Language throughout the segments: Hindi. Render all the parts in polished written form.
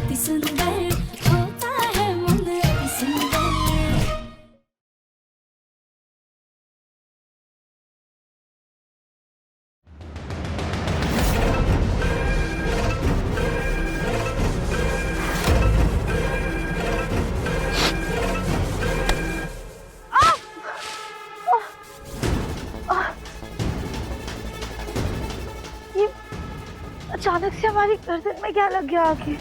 अति सुंदर होता है मन अति सुंदर। अचानक से हमारी गर्दन में क्या लग गया आगे?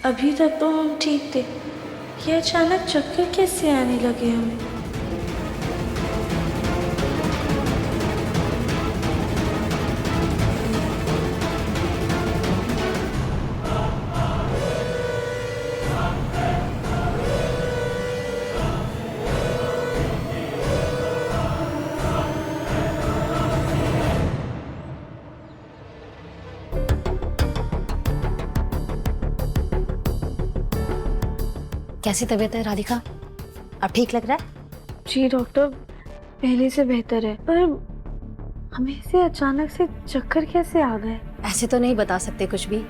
अभी तक तो हम ठीक थे, ये अचानक चक्कर कैसे आने लगे हमें? कैसी तबीयत है राधिका? अब ठीक लग रहा है? जी डॉक्टर, पहले से बेहतर है, पर हमें से अचानक से चक्कर कैसे आ गए? ऐसे तो नहीं बता सकते कुछ भी।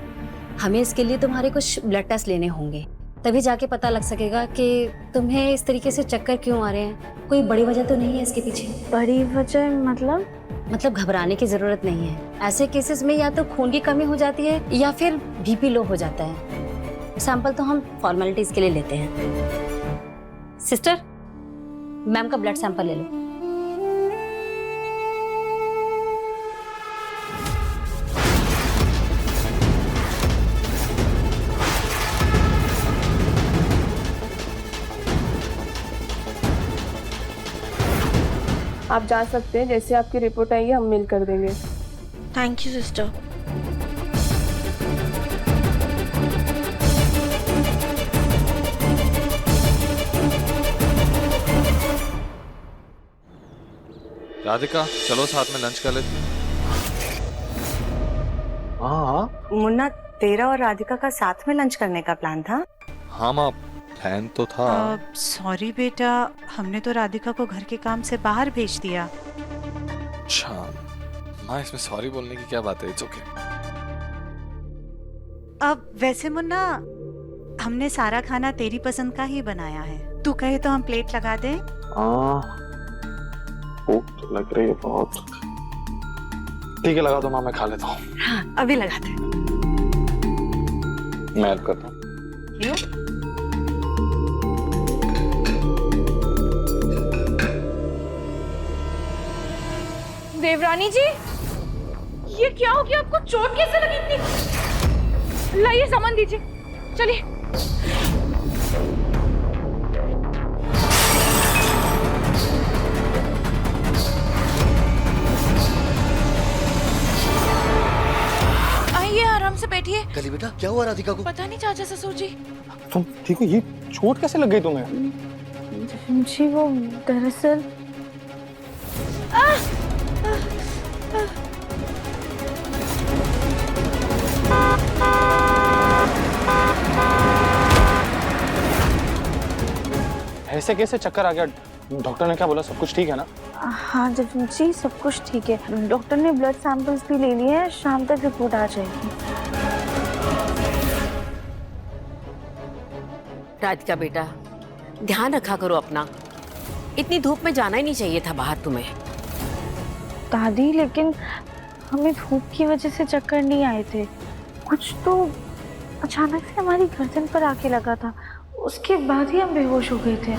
हमें इसके लिए तुम्हारे कुछ ब्लड टेस्ट लेने होंगे, तभी जाके पता लग सकेगा कि तुम्हें इस तरीके से चक्कर क्यों आ रहे हैं। कोई बड़ी वजह तो नहीं है इसके पीछे? बड़ी वजह मतलब घबराने की जरूरत नहीं है। ऐसे केसेस में या तो खून की कमी हो जाती है या फिर बीपी लो हो जाता है। सैंपल तो हम फॉर्मेलिटीज के लिए लेते हैं। सिस्टर, मैम का ब्लड सैंपल ले लो। आप जा सकते हैं, जैसे आपकी रिपोर्ट आएगी हम मेल कर देंगे। Thank you sister. राधिका चलो साथ में लंच कर लेते हैं। हाँ मुन्ना, तेरा और राधिका का साथ में लंच करने का प्लान था? हाँ माँ, प्लान तो था। सॉरी बेटा, हमने तो राधिका को घर के काम से बाहर भेज दिया। अच्छा माँ, इसमें सॉरी बोलने की क्या बात है? It's okay. अब वैसे मुन्ना, हमने सारा खाना तेरी पसंद का ही बनाया है। तू कहे तो हम प्लेट लगा दें? भूख तो लग रही है बहुत। ठीक है लगा दो माँ, मैं खा लेता हूँ। हाँ अभी लगाते हैं। मैं हेल्प करता हूँ। क्यों? देवरानी जी, ये क्या हो गया? आपको चोट कैसे लगी इतनी? लाइए सामान दीजिए, चलिए। आइए आराम से बैठिए। कली बेटा, क्या हुआ राधिका को? पता नहीं चाचा ससुर जी। तुम ठीक हो? ये चोट कैसे लग गई तुम्हें? जी वो दरअसल ऐसे कैसे चक्कर आ गया? डॉक्टर ने क्या बोला? सब कुछ ठीक है ना? हाँ जी सब कुछ ठीक है। डॉक्टर ने ब्लड सैंपल्स भी ले लिए हैं, शाम तक रिपोर्ट आ जाएगी। राधिका बेटा, ध्यान रखा करो अपना। इतनी धूप में जाना ही नहीं चाहिए था बाहर तुम्हें। दादी, लेकिन हमें धूप की वजह से चक्कर नहीं आए थे, कुछ तो अचानक से हमारी गर्दन पर आके लगा था, उसके बाद ही हम बेहोश हो गए थे।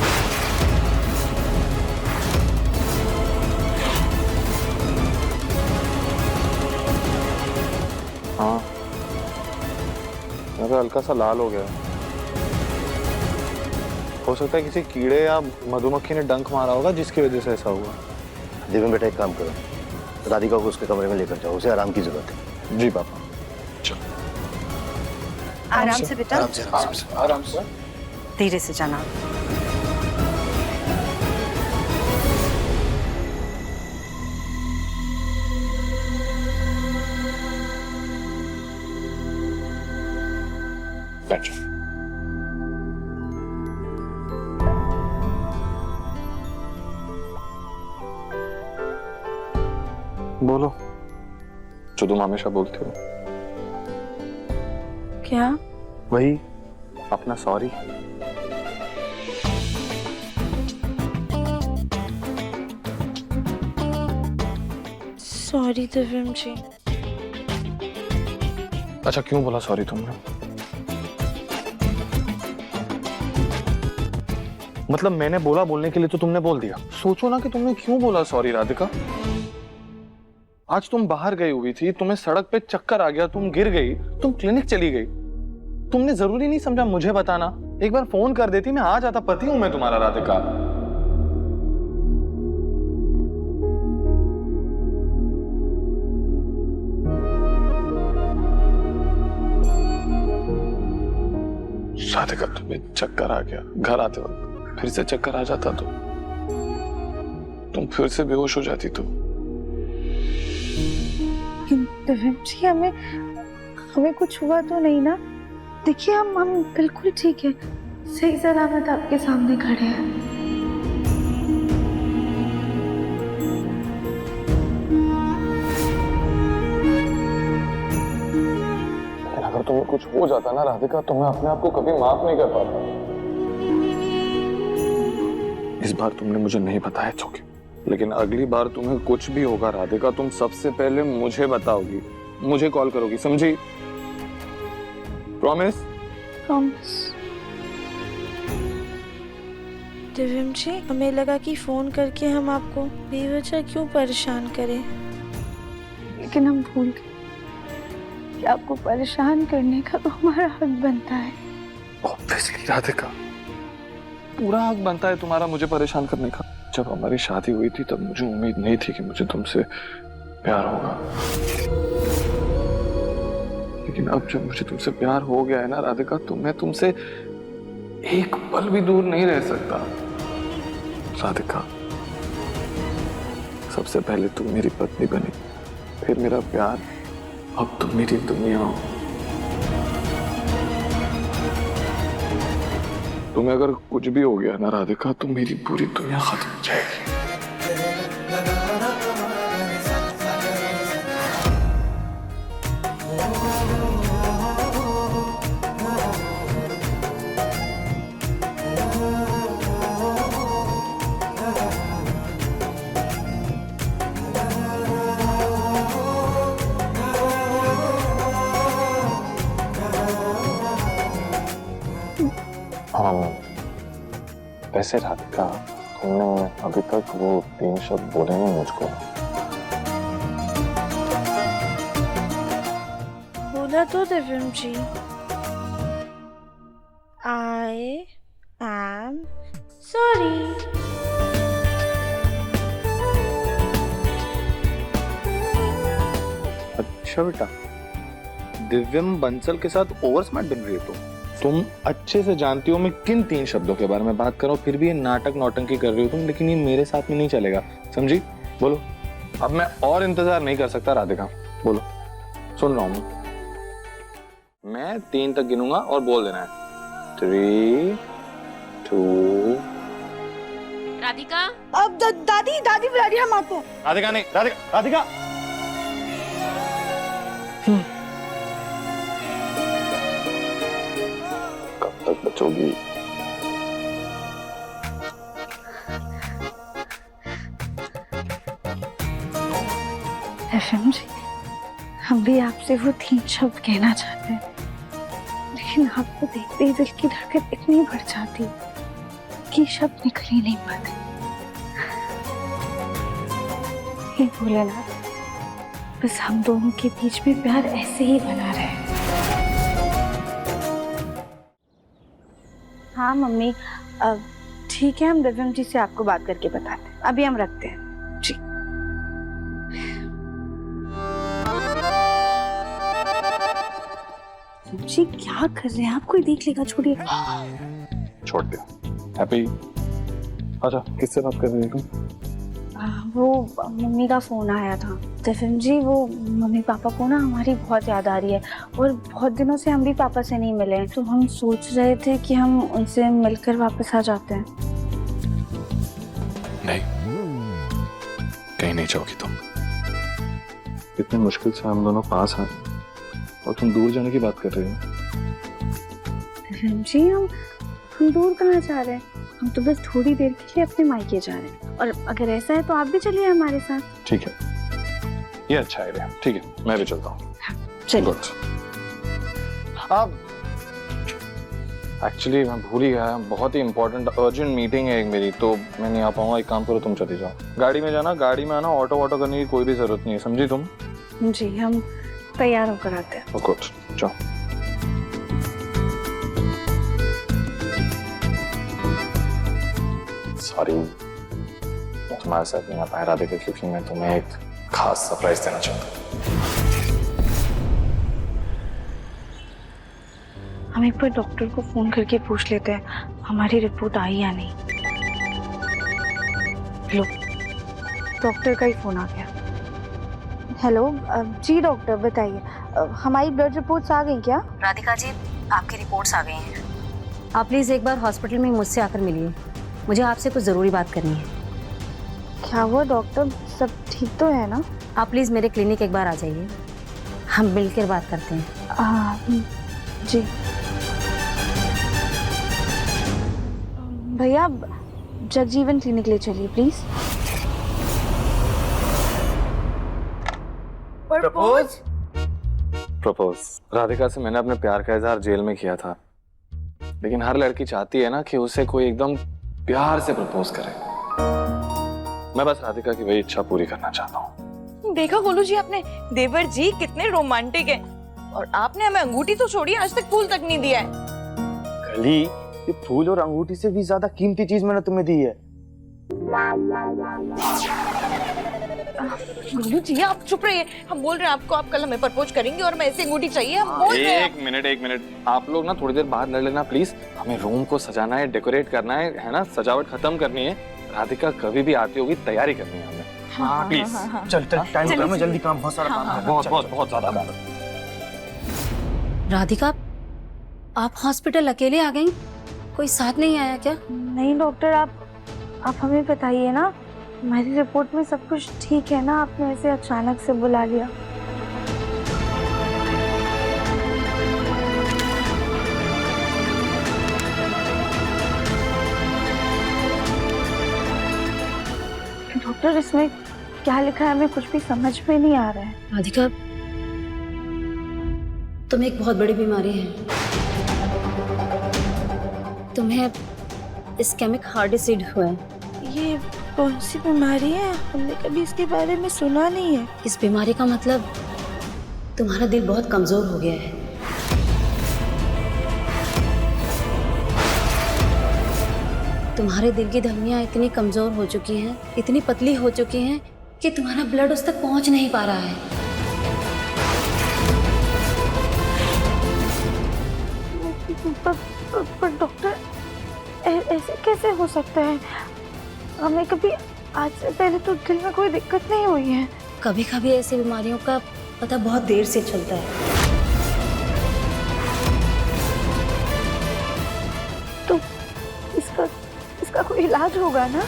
हाँ, मेरा हल्का सा लाल हो गया। हो सकता है किसी कीड़े या मधुमक्खी ने डंक मारा होगा जिसकी वजह से ऐसा हुआ। देवन बेटा, एक काम करो, राधिका को उसके कमरे में लेकर जाओ, उसे आराम की जरूरत है। जी पापा। चलो आराम से बेटा, आराम से। धीरे से जाना। बैठो। बोलो जो तुम हमेशा बोलते हो। क्या? वही अपना सॉरी। सॉरी दिव्यम जी। अच्छा क्यों बोला सॉरी तुमने? मतलब मैंने बोला बोलने के लिए तो तुमने बोल दिया। सोचो ना कि तुमने क्यों बोला सॉरी राधिका। आज तुम बाहर गई हुई थी, तुम्हें सड़क पे चक्कर आ गया, तुम गिर गई, तुम क्लिनिक चली गई। तुमने जरूरी नहीं समझा मुझे बताना, एक बार फोन कर देती, मैं आ जाता। पति हूं मैं तुम्हारा राधिका। राधिका तुम्हें चक्कर आ गया, घर आते वक्त फिर से चक्कर आ जाता तो तुम फिर से बेहोश हो जाती तो। दिव्यम जी हमें कुछ हुआ तो नहीं ना? देखिए हम बिल्कुल ठीक है, सही सलामत आपके सामने खड़े हैं। अगर तुम्हें कुछ हो जाता ना राधिका, तो मैं अपने आप को कभी माफ नहीं कर पाता। इस बार तुमने मुझे नहीं बताया चौके, लेकिन अगली बार तुम्हें कुछ भी होगा राधिका, तुम सबसे पहले मुझे बताओगी, मुझे कॉल करोगी, समझी? प्रॉमिस? प्रॉमिस। दिव्यम जी हमें लगा कि फोन करके हम आपको बेवजह क्यों परेशान करें, लेकिन हम भूल गए कि आपको परेशान करने का तो हमारा हक बनता है। ऑब्वियसली राधिका, पूरा हक बनता है तुम्हारा मुझे परेशान करने का। जब हमारी शादी हुई थी तब मुझे उम्मीद नहीं थी कि मुझे तुमसे प्यार होगा, लेकिन अब जब मुझे तुमसे प्यार हो गया है ना राधिका, तो मैं तुमसे एक पल भी दूर नहीं रह सकता। राधिका, सबसे पहले तुम मेरी पत्नी बनी, फिर मेरा प्यार, अब तुम मेरी दुनिया हो। तुम्हें अगर कुछ भी हो गया ना राधिका, तो मेरी पूरी दुनिया खत्म हो जाएगी। वैसे राधिका, तुमने अभी तक वो 3 शब्द बोले नहीं मुझको। बोला तो दिव्यम जी, आई एम सॉरी। अच्छा बेटा, दिव्यम बंसल के साथ ओवर स्मार्ट बन रही है तुम अच्छे से जानती हो मैं किन 3 शब्दों के बारे में बात कर रहा हूँ, फिर भी ये नाटक नौटंकी कर रही हो तुम, लेकिन ये मेरे साथ में नहीं चलेगा, समझी? बोलो, अब मैं और इंतजार नहीं कर सकता राधिका, बोलो। सुन रहा हूँ मैं 3 तक गिनूंगा और बोल देना है 3, 2। राधिका, अब दादी बुला रही है हम आपको। राधिका नहीं, राधिका कब तक बचोगी? एफएम जी, हम भी आपसे वो 3 शब्द कहना चाहते हैं, लेकिन आपको देखते ही दिल की धड़कन इतनी बढ़ जाती कि शब्द निकल ही नहीं पाते। हे भोलेनाथ, बस हम दोनों के बीच में प्यार ऐसे ही बना रहे। हाँ मम्मी, ठीक है, हम दिव्यम जी से आपको बात करके बताते हैं। अभी हम रखते हैं जी। जी क्या कर रहे हैं आप? कोई देख लेगा, छोड़िए। छोड़ दिया। हैप्पी, अच्छा किससे बात कर रही है तुम? वो मम्मी का फोन आया था। दिव्यम जी, वो मम्मी पापा को ना हमारी बहुत याद आ रही है और बहुत दिनों से हम भी पापा से नहीं मिले हैं, तो हम सोच रहे थे कि हम उनसे मिलकर वापस आ जाते हैं। नहीं, कहीं नहीं जाओगी तुम। इतनी मुश्किल से हम दोनों पास हैं और तुम दूर जाने की बात कर रही हो। दिव्यम जी, हम दूर कहाँ जा रहे हैं? हम तो बस थोड़ी देर के लिए अपने मायके जा रहे हैं, और अगर ऐसा है तो आप भी चलिए हमारे साथ। ठीक है, ये अच्छा आइडिया। ठीक है, मैं भी चलता हूँ। चलिए। अब एक्चुअली मैं भूल ही गया, बहुत ही इंपॉर्टेंट अर्जेंट मीटिंग है एक मेरी, तो मैं नहीं आ पाऊंगा। एक काम करो, तुम चली जाओ, गाड़ी में जाना। गाड़ी में आना, ऑटो करने की कोई भी जरूरत नहीं है, समझी तुम? जी, हम तैयार होकर आते हैं। गुड, जाओ। सॉरी तुम्हारे साथ नहीं आ पाया राधिका, क्योंकि मैं तुम्हें एक खास सरप्राइज देना चाहता हूँ। हम एक बार डॉक्टर को फोन करके पूछ लेते हैं हमारी रिपोर्ट आई या नहीं। लो, डॉक्टर का ही फोन आ गया। हेलो जी डॉक्टर, बताइए हमारी ब्लड रिपोर्ट्स आ गई क्या? राधिका जी, आपकी रिपोर्ट्स आ गई हैं। आप प्लीज़ एक बार हॉस्पिटल में मुझसे आकर मिलिए, मुझे आपसे कुछ ज़रूरी बात करनी है। क्या हुआ डॉक्टर, सब ठीक तो है ना? आप प्लीज़ मेरे क्लिनिक एक बार आ जाइए, हम मिलकर बात करते हैं। जी भैया, जगजीवन क्लिनिक ले चलिए प्लीज। प्रपोज राधिका से मैंने अपने प्यार का इजहार जेल में किया था, लेकिन हर लड़की चाहती है ना कि उसे कोई एकदम प्यार से प्रपोज करे। मैं बस राधिका की वही इच्छा पूरी करना चाहता हूँ। देखा गोलू जी आपने, देवर जी कितने रोमांटिक हैं, और आपने हमें अंगूठी तो छोड़ी, आज तक फूल तक नहीं दिया है। कली, ये फूल और अंगूठी से भी ज्यादा कीमती चीज मैंने तुम्हें दी है। गोलू जी आप चुप रहिए, हम बोल रहे हैं आपको, आप कल हमें प्रपोज करेंगे और हमें ऐसी अंगूठी चाहिए, हम बोल रहे हैं। एक मिनट, आप लोग ना थोड़ी देर बाहर लड़ लेना प्लीज। हमें रूम को सजाना है, डेकोरेट करना है ना, सजावट खत्म करनी है। राधिका कभी भी आती होगी, तैयारी करनी है हमें। हाँ, प्लीज चल टाइम कम है, जल्दी काम, बहुत सारा काम है। बहुत ज्यादा काम है। राधिका, आप हॉस्पिटल अकेले आ गई, कोई साथ नहीं आया क्या? नहीं डॉक्टर, आप हमें बताइए ना, हमारी रिपोर्ट में सब कुछ ठीक है ना? आपने ऐसे अचानक से बुला लिया। डॉक्टर, इसमें क्या लिखा है हमें कुछ भी समझ में नहीं आ रहा है। राधिका, तुम्हें एक बहुत बड़ी बीमारी है, तुम्हें इस्केमिक हार्ट डिसीज हुआ है। ये कौन सी बीमारी है? हमने कभी इसके बारे में सुना नहीं है। इस बीमारी का मतलब तुम्हारा दिल बहुत कमजोर हो गया है। तुम्हारे दिल की धमनियां इतनी कमजोर हो चुकी हैं, इतनी पतली हो चुकी हैं कि तुम्हारा ब्लड उस तक पहुंच नहीं पा रहा है। पर डॉक्टर, ऐसे कैसे हो सकता है? हमें कभी आज से पहले तो दिल में कोई दिक्कत नहीं हुई है। कभी कभी ऐसी बीमारियों का पता बहुत देर से चलता है। तो इसका कोई इलाज होगा ना?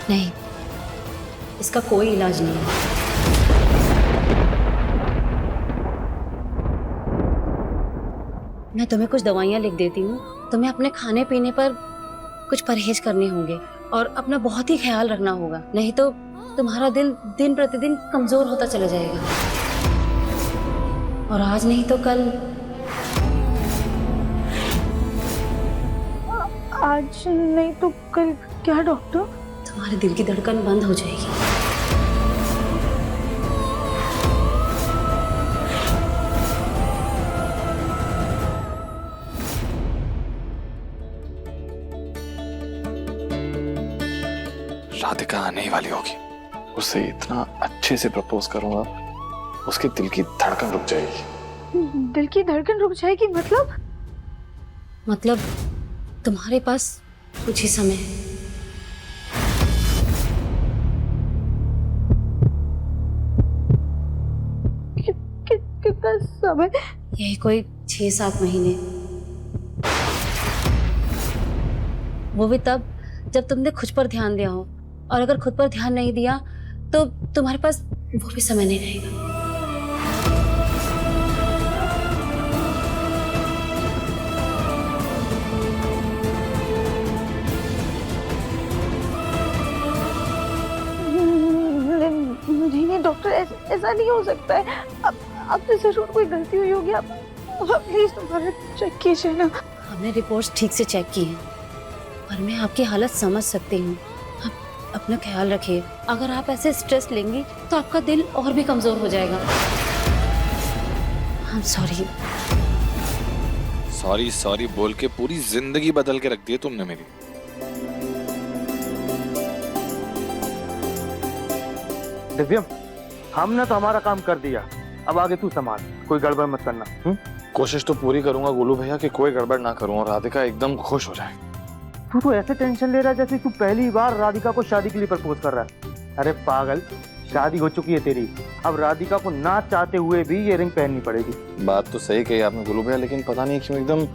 नहीं, इसका कोई इलाज नहीं है। मैं तुम्हें कुछ दवाइयाँ लिख देती हूँ, तुम्हें अपने खाने पीने पर कुछ परहेज करने होंगे और अपना बहुत ही ख्याल रखना होगा, नहीं तो तुम्हारा दिल दिन प्रतिदिन कमजोर होता चला जाएगा, और आज नहीं तो कल। आज नहीं तो कल क्या डॉक्टर? तुम्हारे दिल की धड़कन बंद हो जाएगी। राधिका आने ही वाली होगी, उसे इतना अच्छे से प्रपोज करूंगा, उसके दिल की धड़कन रुक जाएगी। दिल की धड़कन रुक जाएगी मतलब तुम्हारे पास कुछ ही समय है। कितना समय? यही कोई 6-7 महीने, वो भी तब जब तुमने खुद पर ध्यान दिया हो, और अगर खुद पर ध्यान नहीं दिया तो तुम्हारे पास वो भी समय नहीं रहेगा। नहीं डॉक्टर, ऐसा नहीं हो सकता है। अब तो जरूर कोई गलती हुई होगी। आप प्लीज दोबारा चेक कीजिए ना। हमने रिपोर्ट्स ठीक से चेक की हैं, पर मैं आपकी हालत समझ सकती हूँ। आप अपना ख्याल रखिए। अगर आप ऐसे स्ट्रेस लेंगी तो आपका दिल और भी कमजोर हो जाएगा। I am sorry. Sorry sorry बोल के पूरी जिंदगी बदल के रख दी है तुमने मेरी। दिव्यम, हमने तो हमारा काम कर दिया, अब आगे तू संभाल, कोई गड़बड़ मत करना। कोशिश तो पूरी करूंगा गोलू भैया कि कोई गड़बड़ ना करूं और राधिका एकदम खुश हो जाए। तू तो ऐसे टेंशन ले रहा है जैसे तू पहली बार राधिका को शादी के लिए प्रपोज कर रहा है। अरे पागल, शादी हो चुकी है तेरी, अब राधिका को ना चाहते हुए भी ये रिंग पहननी पड़ेगी। बात तो सही कही आपने गोलू भैया, लेकिन पता नहीं क्यों एकदम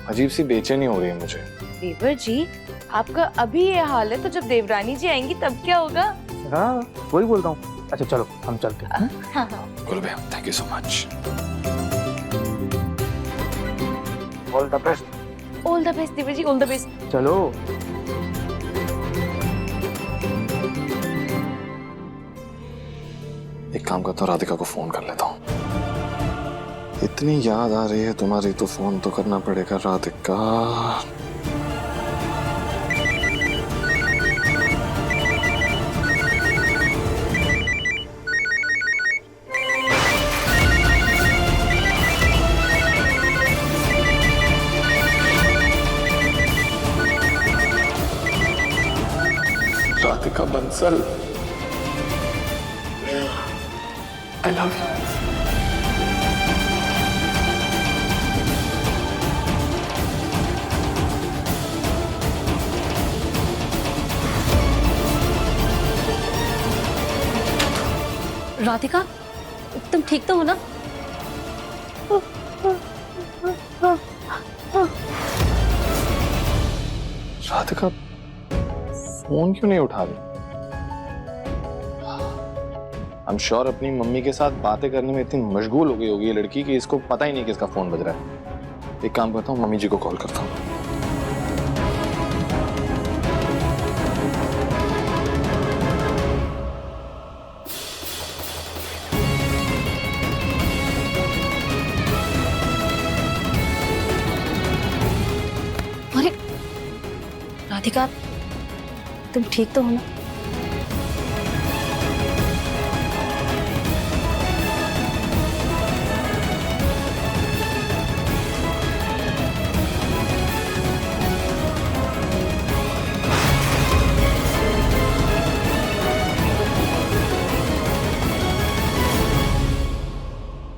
अजीब सी बेचैनी हो रही है मुझे। देवर जी, आपका अभी ये हाल है तो जब देवरानी जी आएंगी तब क्या होगा? हाँ वही बोलता हूँ। अच्छा चलो हम चलते हैं। हाँ। गोलू भैया thank you so much. All the best. All the best देवर जी, ऑल द बेस्ट। चलो। एक काम करता हूँ, राधिका को फोन कर लेता हूँ। इतनी याद आ रही है तुम्हारी तो फोन तो करना पड़ेगा Radhika. Radhika Bansal, I love you. Radhika, तुम ठीक तो हो ना? राधिका फोन क्यों नहीं उठा रही? I'm sure अपनी मम्मी के साथ बातें करने में इतनी मशगूल हो गई होगी ये लड़की कि इसको पता ही नहीं कि इसका फोन बज रहा है। एक काम करता हूँ, मम्मी जी को कॉल करता हूँ। अरे राधिका, तुम ठीक तो हो ना?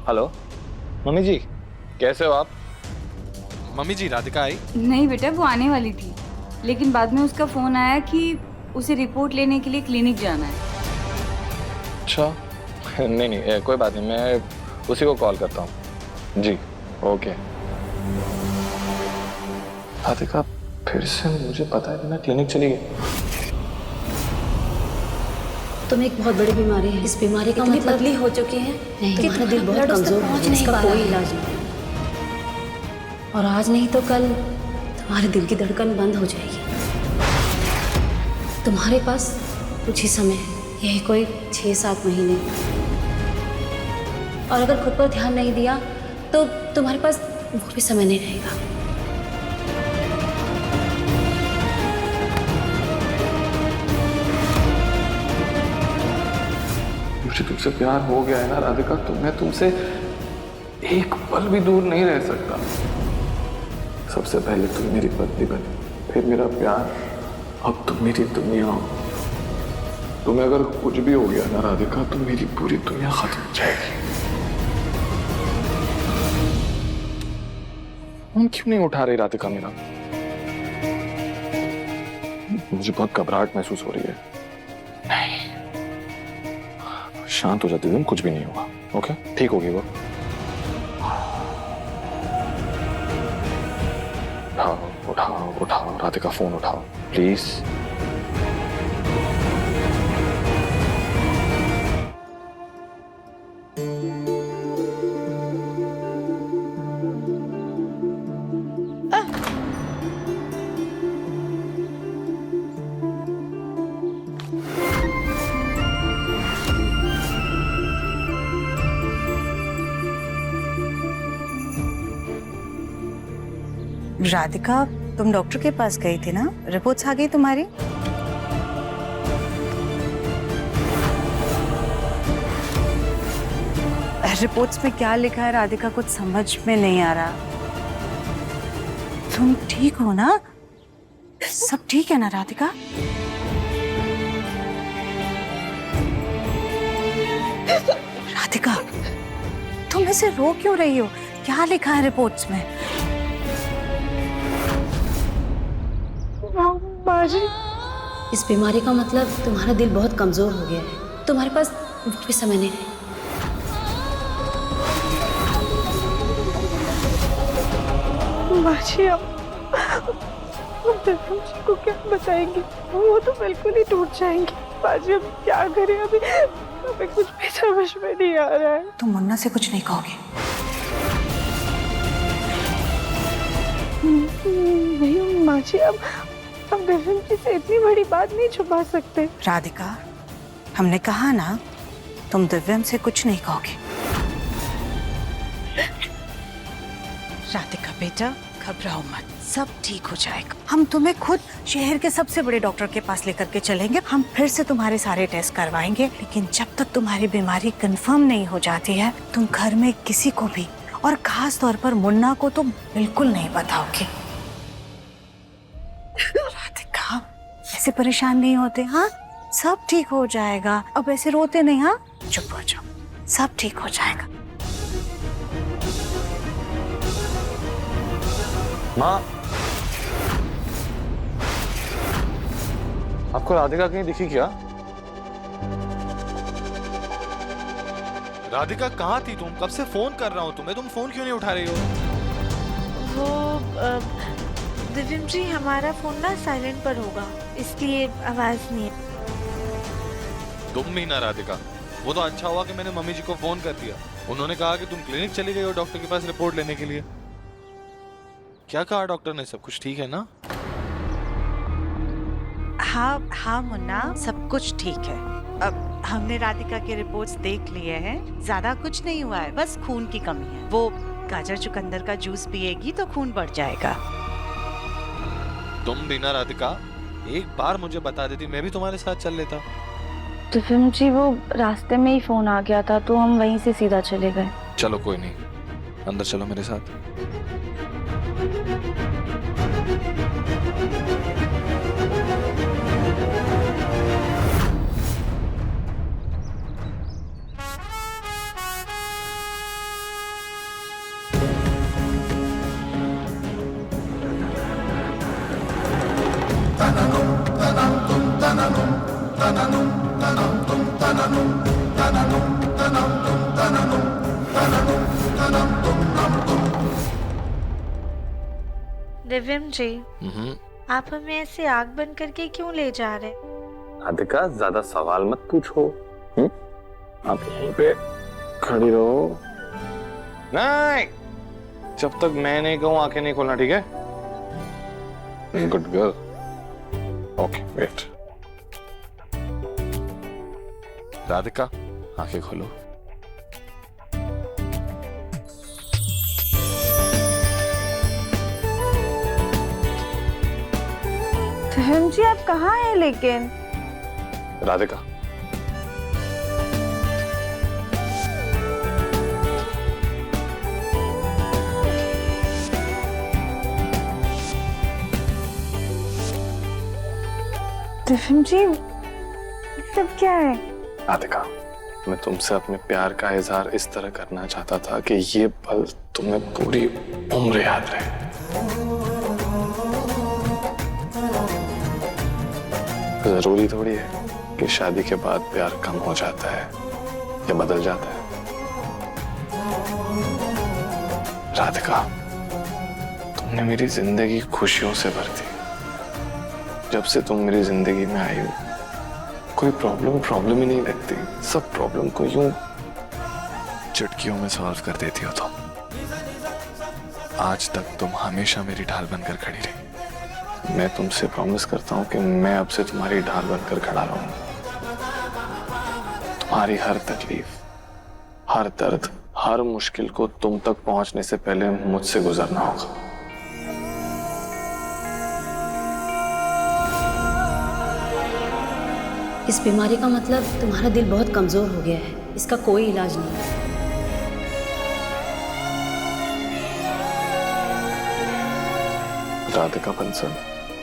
हेलो मम्मी जी, कैसे हो आप? मम्मी जी राधिका आई? नहीं बेटा, वो आने वाली थी, लेकिन बाद में उसका फोन आया कि उसे रिपोर्ट लेने के लिए क्लिनिक जाना है। अच्छा नहीं नहीं कोई बात नहीं, मैं उसी को कॉल करता हूँ। जी ओके। राधिका फिर से मुझे पता है कि मैं क्लिनिक चली गई। तुम्हें एक बहुत बड़ी बीमारी है। इस बीमारी का मतलब पतली हो चुकी है नहीं, तुम्हारा दिल बहुत कमजोर है, इसका कोई इलाज नहीं। और आज नहीं तो कल तुम्हारे दिल की धड़कन बंद हो जाएगी। तुम्हारे पास कुछ ही समय है, यही कोई 6-7 महीने। और अगर खुद पर ध्यान नहीं दिया तो तुम्हारे पास वो भी समय नहीं रहेगा। मुझे तुमसे प्यार हो गया है ना राधिका, तो मैं तुमसे एक पल भी दूर नहीं रह सकता। सबसे पहले तुम मेरी पत्नी बनी, फिर मेरा प्यार, अब तुम मेरी दुनिया हो। तुम्हें अगर कुछ भी हो गया ना राधिका तो मेरी पूरी दुनिया खत्म हो जाएगी। फोन क्यों नहीं उठा रही राधिका मेरा? मुझे बहुत घबराहट महसूस हो रही है। नहीं, शांत हो जाती तुम, कुछ भी नहीं होगा। ओके, ठीक होगी वो। उठाओ उठाओ उठाओ राधिका, फोन उठाओ प्लीज। राधिका, तुम डॉक्टर के पास गई थी ना? रिपोर्ट्स आ गई तुम्हारी? रिपोर्ट्स में क्या लिखा है राधिका, कुछ समझ में नहीं आ रहा। तुम ठीक हो ना? सब ठीक है ना राधिका? राधिका, तुम ऐसे रो क्यों रही हो? क्या लिखा है रिपोर्ट्स में? इस बीमारी का मतलब तुम्हारा दिल बहुत कमजोर हो गया है, तुम्हारे पास कुछ भी समय नहीं है। बाजी, हम दर्पण जी को क्या बताएंगे? वो तो बिल्कुल ही टूट जाएंगे। बाजी, हम क्या करें? अभी हमें कुछ भी समझ में नहीं आ रहा है। तुम मुन्ना से कुछ नहीं कहोगे? नहीं बाजी, अब दर्पण जी से इतनी बड़ी बात नहीं छुपा सकते। राधिका, हमने कहा ना तुम दिव्यम से कुछ नहीं कहोगे। राधिका बेटा, घबराओ मत, सब ठीक हो जाएगा। हम तुम्हें खुद शहर के सबसे बड़े डॉक्टर के पास लेकर के चलेंगे। हम फिर से तुम्हारे सारे टेस्ट करवाएंगे, लेकिन जब तक तुम्हारी बीमारी कंफर्म नहीं हो जाती है, तुम घर में किसी को भी, और खास तौर पर मुन्ना को, तो बिल्कुल नहीं बताओगे। राधिका, ऐसे परेशान नहीं होते। हाँ, सब ठीक हो जाएगा। अब ऐसे रोते नहीं। हाँ, चुप हो जाओ, सब ठीक हो जाएगा। माँ, आपको राधिका कहीं दिखी क्या? राधिका कहाँ थी तुम? कब से फोन कर रहा हूँ तुम्हें, तुम फोन क्यों नहीं उठा रही हो? वो दिव्यम जी, हमारा फोन ना साइलेंट पर होगा, इसलिए आवाज नहीं है। तुम भी ना राधिका, वो तो अच्छा हुआ कि मैंने मम्मी जी को फोन कर दिया। उन्होंने कहा कि तुम क्लिनिक चली गई हो डॉक्टर के पास रिपोर्ट लेने के लिए। क्या कहा डॉक्टर ने? सब कुछ ठीक है ना? हाँ हाँ मुन्ना, सब कुछ ठीक है। अब हमने राधिका के रिपोर्ट्स देख लिए हैं, ज्यादा कुछ नहीं हुआ है, बस खून की कमी है। वो गाजर चुकंदर का जूस पिएगी तो खून बढ़ जाएगा। तुम भी ना राधिका, एक बार मुझे बता देती, मैं भी तुम्हारे साथ चल लेता। दिव्यम जी, वो रास्ते में ही फोन आ गया था तो हम वहीं से सीधा चले गए। चलो कोई नहीं, अंदर चलो मेरे साथ। दिव्यम जी, आप हमें ऐसे आग बंद करके क्यों ले जा रहे? राधिका, ज्यादा सवाल मत पूछो। आप यहीं पे खड़ी रहो। नहीं, जब तक मैं नहीं कहूं आंखें नहीं खोलना, ठीक है? Good girl. Okay, wait. Radhika, आंखें खोलो। दिव्यम जी, आप कहाँ हैं लेकिन? राधिका, दिव्यम जी, सब क्या है? राधिका, मैं तुमसे अपने प्यार का इजहार इस तरह करना चाहता था कि ये पल तुम्हें पूरी उम्र याद रहे। जरूरी थोड़ी है कि शादी के बाद प्यार कम हो जाता है या बदल जाता है। राधिका, तुमने मेरी जिंदगी खुशियों से भर दी। जब से तुम मेरी जिंदगी में आई हो, कोई प्रॉब्लम ही नहीं लगती। सब प्रॉब्लम को यूं चुटकियों में सॉल्व कर देती हो तुम। आज तक तुम हमेशा मेरी ढाल बनकर खड़ी रही। मैं तुमसे प्रॉमिस करता हूं कि मैं अब से तुम्हारी ढाल बनकर खड़ा रहूंगा। तुम्हारी हर तकलीफ, हर दर्द, हर मुश्किल को तुम तक पहुंचने से पहले मुझसे गुजरना होगा। इस बीमारी का मतलब तुम्हारा दिल बहुत कमजोर हो गया है, इसका कोई इलाज नहीं है। राधिका बंसल,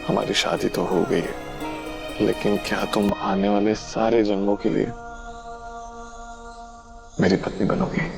हमारी शादी तो हो गई है, लेकिन क्या तुम आने वाले सारे जन्मों के लिए मेरी पत्नी बनोगी?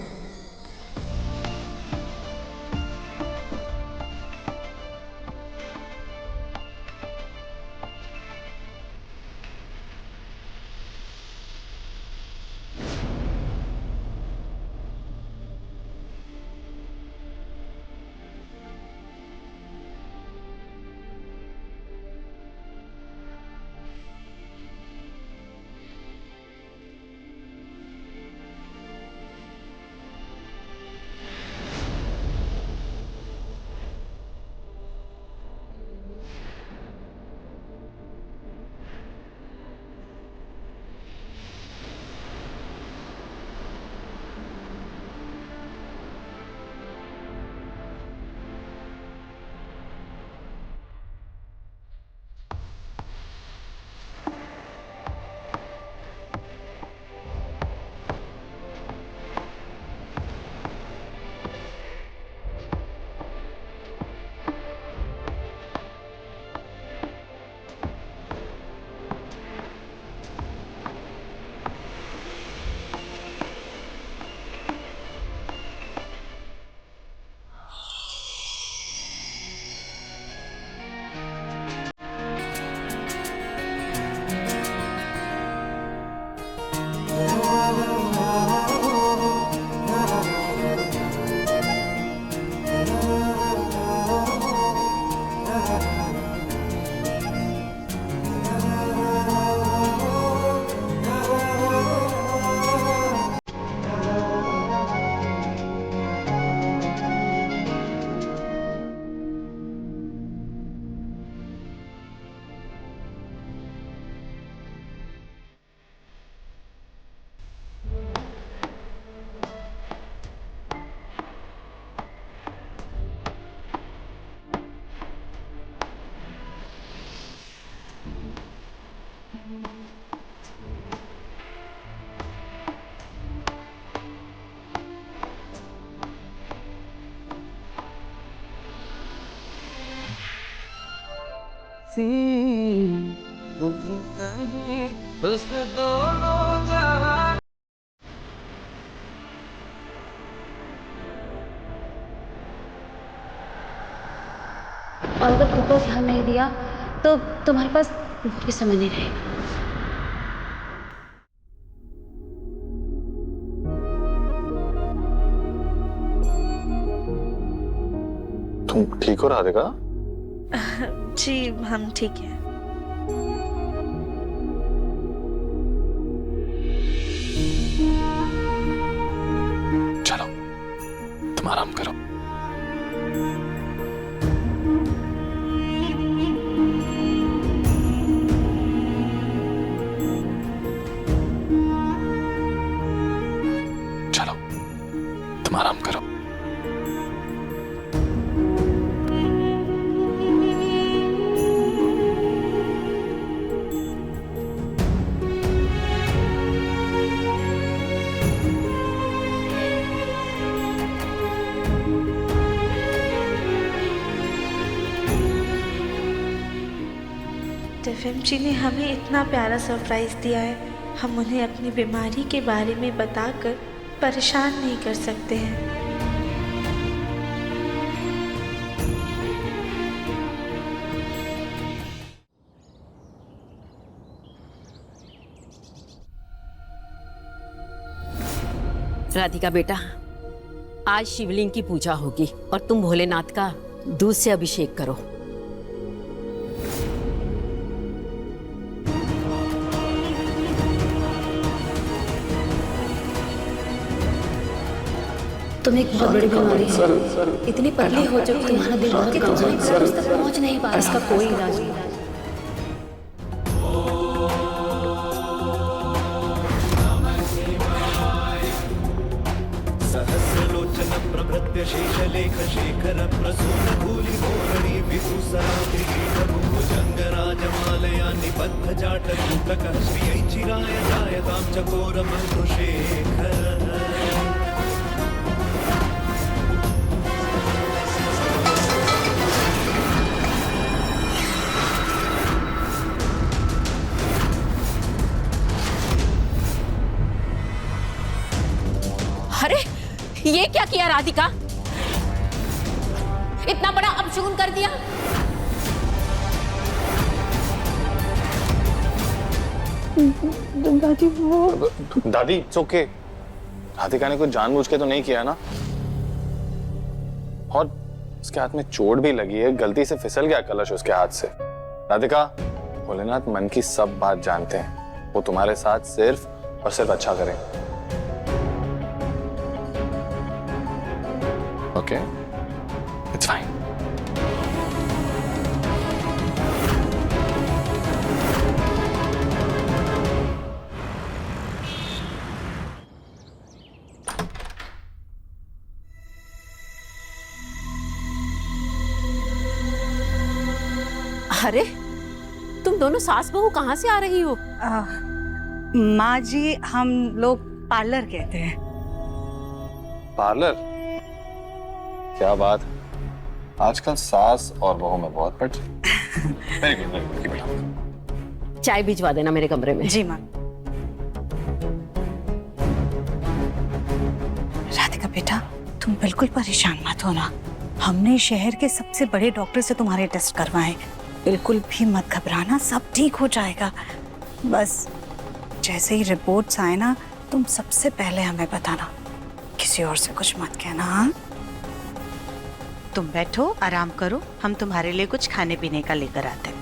और अगर खुद पर ध्यान नहीं दिया तो तुम्हारे पास भी समय नहीं रहेगा। तुम ठीक हो राधिका? जी हम ठीक हैं। चलो तुम आराम करो। चलो तुम आराम करो। दिव्यम जी ने हमें इतना प्यारा सरप्राइज दिया है, हम उन्हें अपनी बीमारी के बारे में बताकर परेशान नहीं कर सकते हैं। राधिका बेटा, आज शिवलिंग की पूजा होगी और तुम भोलेनाथ का दूध से अभिषेक करो। तुम्हें एक बहुत बड़ी बीमारी है, इतनी पतली हो चुकी तुम्हारा दिमाग कि तुम्हारी नस तक पहुंच नहीं पा रहा। इसका कोई इलाज नहीं है। सहस्रलोचन प्रभृत्य शेषलेख शेखर प्रसून धूलि धोरणी विभूषरात्रि भुजंगराजमालया निबद्ध जाटकूटकः श्रियै चिराय जायतां चकोर मधुशेखर। अरे ये क्या किया राधिका? इतना बड़ा अपशगुन कर दिया। दादी वो दादी इट्स ओके। राधिका ने कुछ जानबूझ के तो नहीं किया ना, और उसके हाथ में चोट भी लगी है, गलती से फिसल गया कलश उसके हाथ से। राधिका, भोलेनाथ मन की सब बात जानते हैं, वो तुम्हारे साथ सिर्फ और सिर्फ अच्छा करें। Okay, it's fine. अरे तुम दोनों सास बहू कहाँ से आ रही हो? माँ जी, हम लोग पार्लर कहते हैं। पार्लर? क्या बात, आजकल सास और बहू में बहुत पट। Very good. चाय भिजवा देना मेरे कमरे में। जी माँ। राधिका बेटा, तुम बिल्कुल परेशान मत होना। हमने शहर के सबसे बड़े डॉक्टर से तुम्हारे टेस्ट करवाए। बिल्कुल भी मत घबराना, सब ठीक हो जाएगा। बस जैसे ही रिपोर्ट्स आए ना, तुम सबसे पहले हमें बताना, किसी और से कुछ मत कहना। हाँ? तुम बैठो, आराम करो, हम तुम्हारे लिए कुछ खाने पीने का लेकर आते हैं।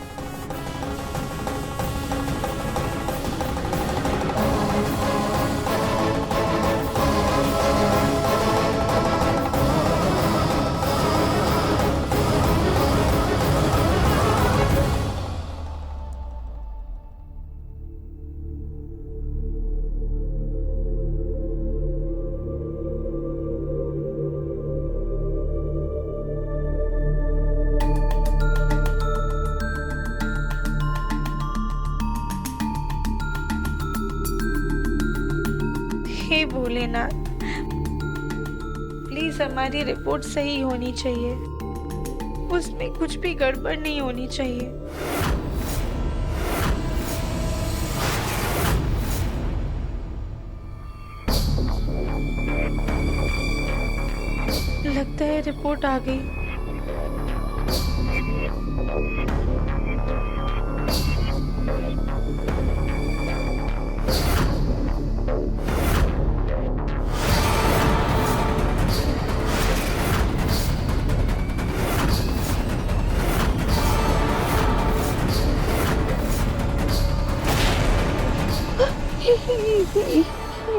हे भोलेनाथ, प्लीज हमारी रिपोर्ट सही होनी चाहिए, उसमें कुछ भी गड़बड़ नहीं होनी चाहिए। लगता है रिपोर्ट आ गई।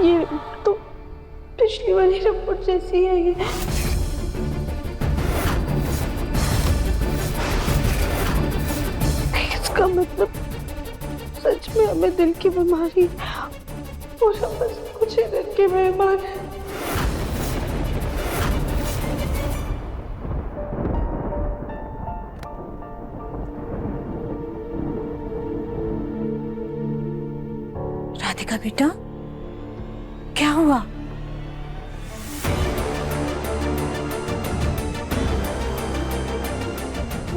ये तो पिछली वाली रिपोर्ट जैसी है। ये इसका मतलब सच में हमें दिल की बीमारी और हम बस कुछ ही दिन के मेहमान हैं। राधिका बेटा, क्या हुआ?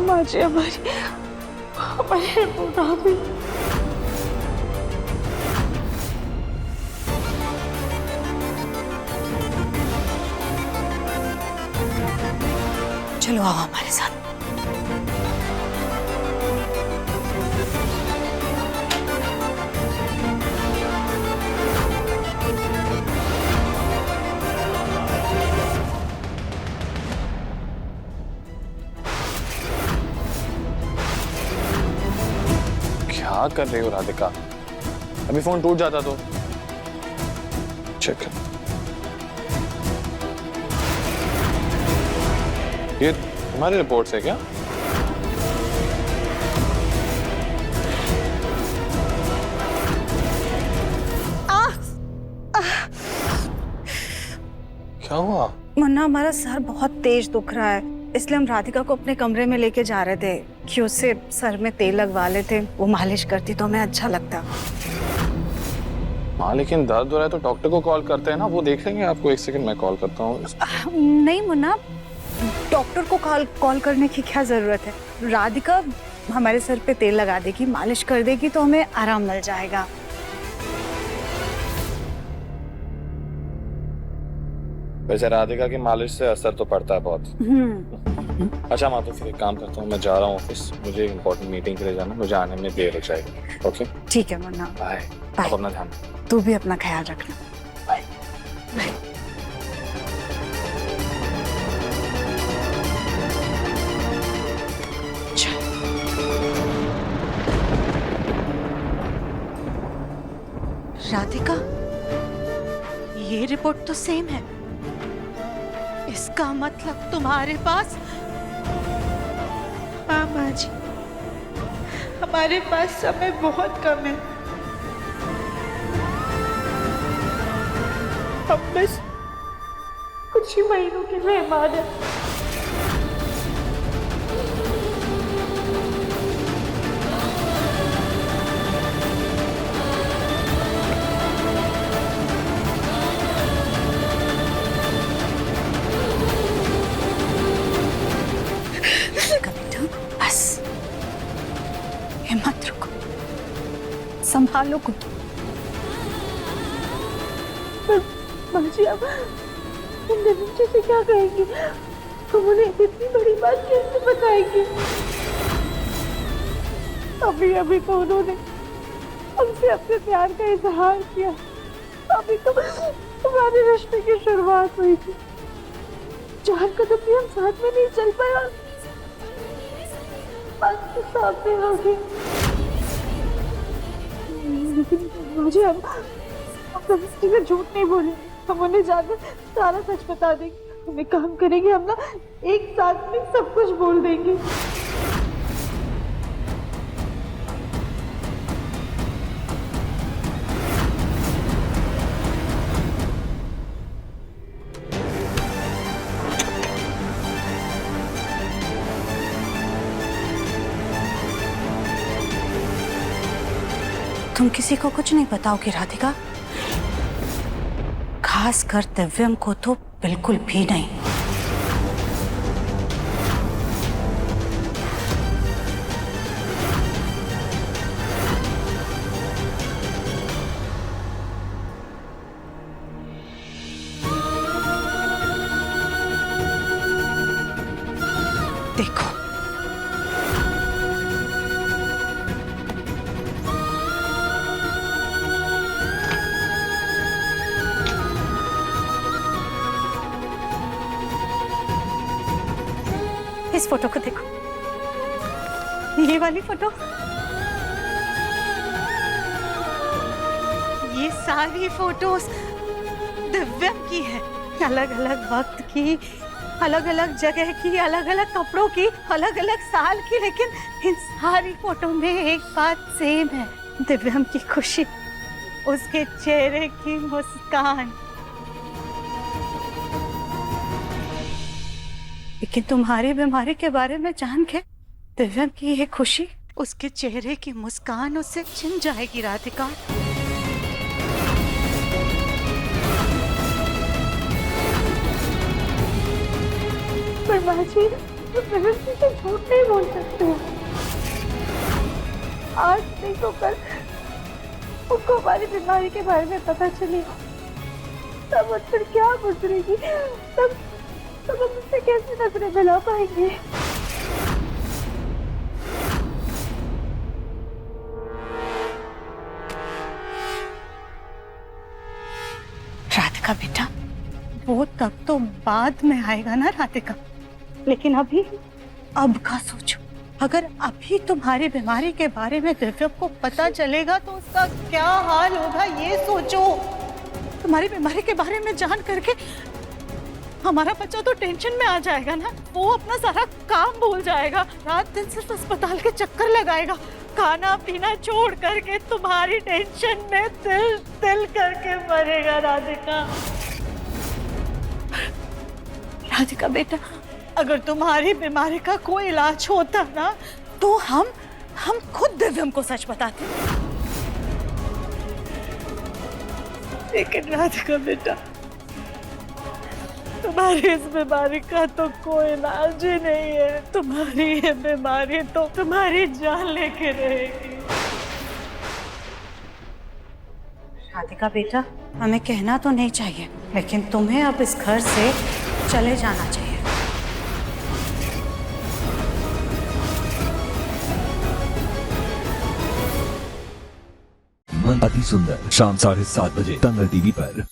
माँ जी, हमारी रिपोर्ट आ गई। चलो आओ हमारे साथ। क्या कर रही हो राधिका? अभी फोन टूट जाता तो। चेक ये तुम्हारी रिपोर्ट से क्या? क्या हुआ? मुन्ना, हमारा सर बहुत तेज दुख रहा है, इसलिए हम राधिका को अपने कमरे में लेके जा रहे थे कि उससे सर में तेल लगवा लेते, वो मालिश करती तो हमें अच्छा लगता। हाँ लेकिन दर्द हो रहा है तो डॉक्टर को कॉल करते हैं ना, वो देख लेंगे आपको। एक सेकंड मैं कॉल करता हूँ। नहीं मुन्ना, डॉक्टर को कॉल करने की क्या जरूरत है। राधिका हमारे सर पे तेल लगा देगी, मालिश कर देगी तो हमें आराम मिल जाएगा। वैसे राधिका की मालिश से असर तो पड़ता है बहुत। अच्छा माँ, तो फिर एक काम करता हूँ, मैं जा रहा हूँ ऑफिस, मुझे इंपॉर्टेंट मीटिंग के लिए जाना, मुझे आने में देर हो जाएगी। ओके ठीक है मुन्ना, बाय। बाय। अपना ध्यान। तू भी अपना ख्याल रखना। बाय। राधिका, ये रिपोर्ट तो सेम है। इसका मतलब तुम्हारे पास। हाँ माँ जी, हमारे पास समय बहुत कम है। हम बस कुछ ही महीनों के मेहमान हैं। मत रुको, संभालो को। माँ जी, अब निरंजन से क्या कहेंगे? हम उन्हें इतनी बड़ी बात कैसे बताएंगे? अभी अभी तो उन्होंने हमसे अपने प्यार का इजहार किया, अभी तो हमारे रिश्ते की शुरुआत हुई थी। 4 कदम भी हम साथ में नहीं चल पाए, बात तो सामने हो गई। लेकिन मुझे हम किसी में झूठ नहीं बोले, हम उन्हें जाकर सारा सच बता देंगे। हम एक काम करेंगे, हम ना एक साथ में सब कुछ बोल देंगे। तुम किसी को कुछ नहीं बताओगी राधिका? खास कर दिव्यम को तो बिल्कुल भी नहीं। देखो, इस फोटो को देखो, ये वाली फोटो, ये सारी फोटोज दिव्यम की है। अलग अलग वक्त की, अलग अलग जगह की, अलग अलग कपड़ों की, अलग अलग साल की, लेकिन इन सारी फोटो में एक बात सेम है, दिव्यम की खुशी, उसके चेहरे की मुस्कान। लेकिन तुम्हारी बीमारी के बारे में जान के दिव्यम की ये खुशी, उसके चेहरे की मुस्कान उससे छिन जाएगी राधिका। पर माँ जी, प्रकृति से झूठ नहीं बोल सकते। आज नहीं तो कल उसको हमारी बीमारी के बारे में पता चलेगा, तब उस पर क्या गुजरेगी, तब तब हम उससे कैसे नजरें मिला पाएंगे? राधिका बेटा, वो तब तो बाद में आएगा ना राधिका, लेकिन अभी अब का सोचो। अगर अभी तुम्हारी बीमारी के बारे में दिव्या को पता चलेगा तो उसका क्या हाल होगा, ये सोचो। तुम्हारी बीमारी के बारे में जान करके हमारा बच्चा तो टेंशन में आ जाएगा ना, वो अपना सारा काम भूल जाएगा, रात दिन सिर्फ अस्पताल के चक्कर लगाएगा, खाना पीना छोड़ करके तुम्हारी टेंशन में दिल दिल करके मरेगा। राधिका, राधिका बेटा, अगर तुम्हारी बीमारी का कोई इलाज होता ना तो हम खुद दिव्यम को सच बताते। लेकिन राधिका बेटा, तुम्हारी इस बीमारी का तो कोई इलाज ही नहीं है। तुम्हारी ये बीमारी तो तुम्हारी जान लेके रहेगी। राधिका बेटा, हमें कहना तो नहीं चाहिए, लेकिन तुम्हें अब इस घर से चले जाना चाहिए। मन अति सुंदर, शाम 7:30 बजे दंगल टीवी पर।